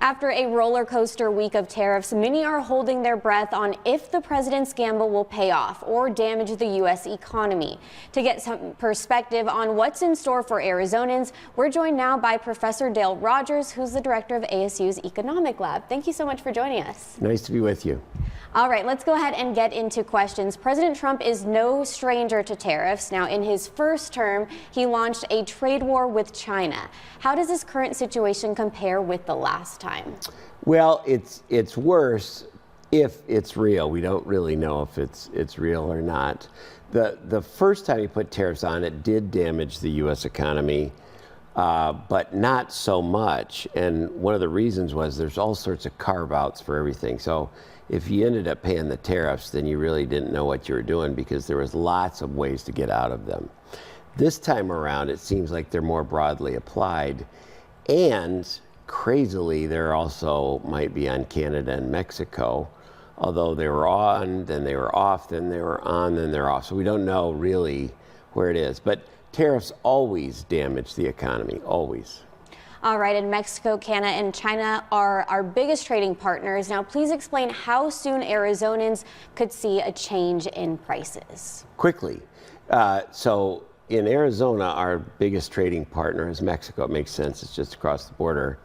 After a roller coaster week of tariffs, many are holding their breath on if the president's gamble will pay off or damage the U.S. economy. To get some perspective on what's in store for Arizonans, we're joined now by Professor Dale Rogers, who's the director of ASU's Economic Lab. Thank you so much for joining us. Nice to be with you. All right, let's go ahead and get into questions. President Trump is no stranger to tariffs. Now, in his first term, he launched a trade war with China. How does this current situation compare with the last time? Well, it's worse if it's real. We don't really know if it's real or not. The first time he put tariffs on, it did damage the U.S. economy, but not so much. And one of the reasons was there's all sorts of carve-outs for everything. So if you ended up paying the tariffs, then you really didn't know what you were doing because there was lots of ways to get out of them. This time around, it seems like they're more broadly applied, and crazily, there also might be on Canada and Mexico, although they were on, then they were off, then they were on, then they're off. So we don't know really where it is. But tariffs always damage the economy, always. All right, and Mexico, Canada, and China are our biggest trading partners. Now, please explain how soon Arizonans could see a change in prices. Quickly. So in Arizona, our biggest trading partner is Mexico. It makes sense. It's just across the border.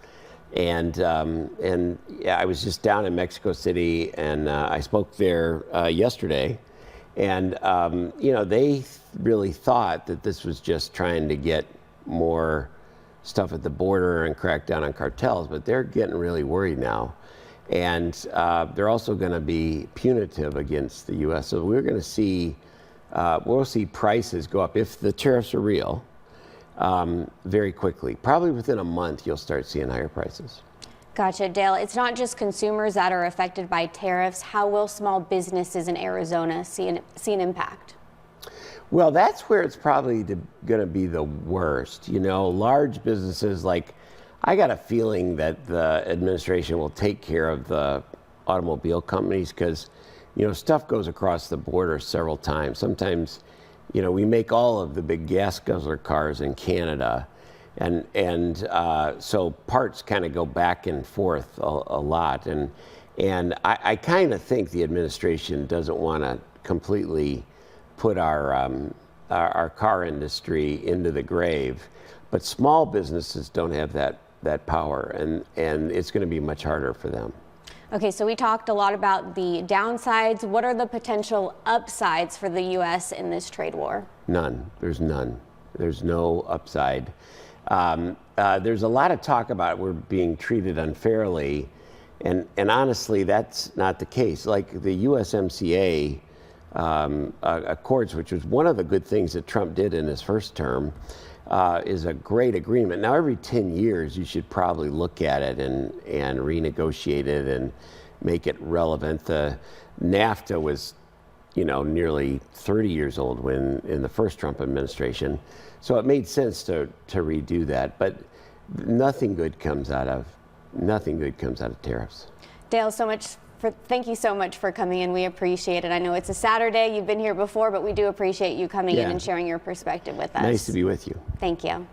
And yeah, I was just down in Mexico City, and I spoke there yesterday. And, they really thought that this was just trying to get more stuff at the border and crack down on cartels, but they're getting really worried now. And they're also going to be punitive against the U.S. So we're going to see, we'll see prices go up if the tariffs are real very quickly. Probably within a month, you'll start seeing higher prices. Gotcha, Dale. It's not just consumers that are affected by tariffs. How will small businesses in Arizona see an impact? Well, that's where it's probably going to be the worst. Large businesses, like, I got a feeling that the administration will take care of the automobile companies because, stuff goes across the border several times. Sometimes, we make all of the big gas guzzler cars in Canada. And so parts kind of go back and forth a lot. And I kind of think the administration doesn't want to completely put our car industry into the grave, but small businesses don't have that power, and it's going to be much harder for them. Okay, so we talked a lot about the downsides. What are the potential upsides for the U.S. in this trade war? None. There's none. There's no upside. There's a lot of talk about we're being treated unfairly, and honestly, that's not the case. Like the USMCA Accords, which was one of the good things that Trump did in his first term, is a great agreement. Now, every 10 years, you should probably look at it and renegotiate it and make it relevant. The NAFTA was, nearly 30 years old when in the first Trump administration, so it made sense to redo that. But nothing good comes out of tariffs. Dale, thank you so much for coming in. We appreciate it. I know it's a Saturday. You've been here before, but we do appreciate you coming in and sharing your perspective with us. Nice to be with you. Thank you.